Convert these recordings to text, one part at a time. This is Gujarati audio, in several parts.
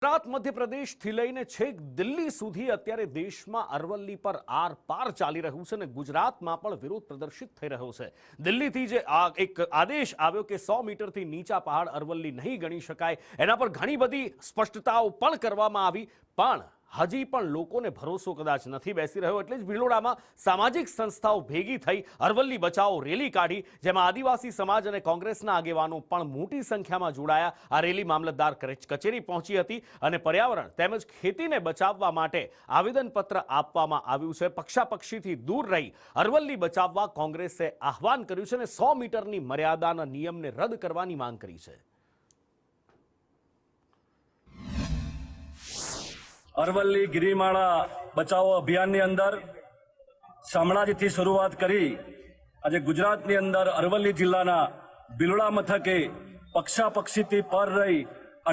ગુજરાત મધ્યપ્રદેશથી લઈને છેક દિલ્હી સુધી અત્યારે દેશમાં અરવલ્લી પર આર પાર ચાલી રહ્યું છે અને ગુજરાતમાં પણ વિરોધ પ્રદર્શિત થઈ રહ્યો છે। દિલ્હીથી જે એક આદેશ આવ્યો કે 100 મીટરથી નીચા પહાડ અરવલ્લી નહીં ગણી શકાય, એના પર ઘણી બધી સ્પષ્ટતાઓ પણ કરવામાં આવી, પણ હજી પણ લોકોને ભરોસો કદાચ નથી બેસી રહ્યો। એટલે જ ભિલોડામાં સામાજિક સંસ્થાઓ ભેગી થઈ અરવલ્લી બચાવો રેલી કાઢી, જેમાં આદિવાસી સમાજ અને કોંગ્રેસના આગેવાનો પણ મોટી સંખ્યામાં જોડાયા। આ રેલી મામલતદાર કચેરી પહોંચી હતી અને પર્યાવરણ તેમજ ખેતીને બચાવવા માટે આવેદનપત્ર આપવામાં આવ્યું છે। પક્ષાપક્ષીથી દૂર રહી અરવલ્લી બચાવવા કોંગ્રેસે આહવાન કર્યું છે અને 100 મીટરની મર્યાદાના નિયમને રદ કરવાની માંગ કરી છે। અરવલ્લી ગિરિમાળા બચાવો અભિયાનની અંદર શામળાજીથી શરૂઆત કરી આજે ગુજરાતની અંદર અરવલ્લી જિલ્લાના ભિલોડા મથકે પક્ષાપક્ષીથી પર રહી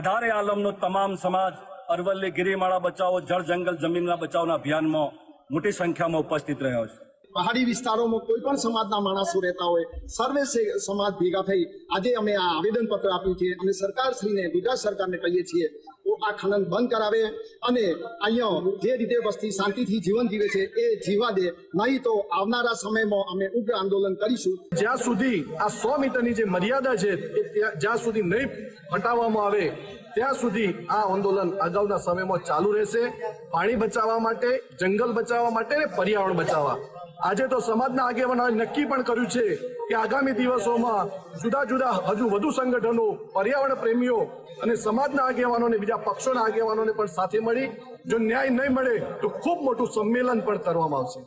18 આલમનો તમામ સમાજ અરવલ્લી ગિરિમાળા બચાવો જળ જંગલ જમીનના બચાવના અભિયાનમાં મોટી સંખ્યામાં ઉપસ્થિત રહ્યો છે। પહાડી વિસ્તારોમાં કોઈ પણ સમાજના માણસો રહેતા હોય, સર્વે સમાજ ભેગા થઈ આજે અમે આ આવેદનપત્ર આપ્યું છે અને સરકારશ્રીને, ગુજરાત સરકારને કહીએ છીએ આ ખનન બંધ કરાવે અને અહીંયા જે રીતે વસ્તી શાંતિથી જીવન જીવે છે એ જીવા દે, નહીં તો આવનારા સમયમાં અમે ઉગ્ર આંદોલન કરીશું। જ્યાં સુધી આ 100 મીટરની જે મર્યાદા છે એ જ્યાં સુધી નહીં હટાવવામાં આવે ત્યાં સુધી આ આંદોલન અગાઉના સમયમાં ચાલુ રહેશે। પાણી બચાવવા માટે, જંગલ બચાવવા માટે અને પર્યાવરણ બચાવવા આજે તો સમાજના આગેવાનોએ નક્કી પણ કર્યું છે કે આગામી દિવસોમાં જુદા જુદા હજુ વધુ સંગઠનો, પર્યાવરણ પ્રેમીઓ અને સમાજના આગેવાનો અને બીજા પક્ષોના આગેવાનોને પણ સાથે મળી જો ન્યાય નહીં મળે તો ખૂબ મોટું સંમેલન પણ કરવામાં આવશે।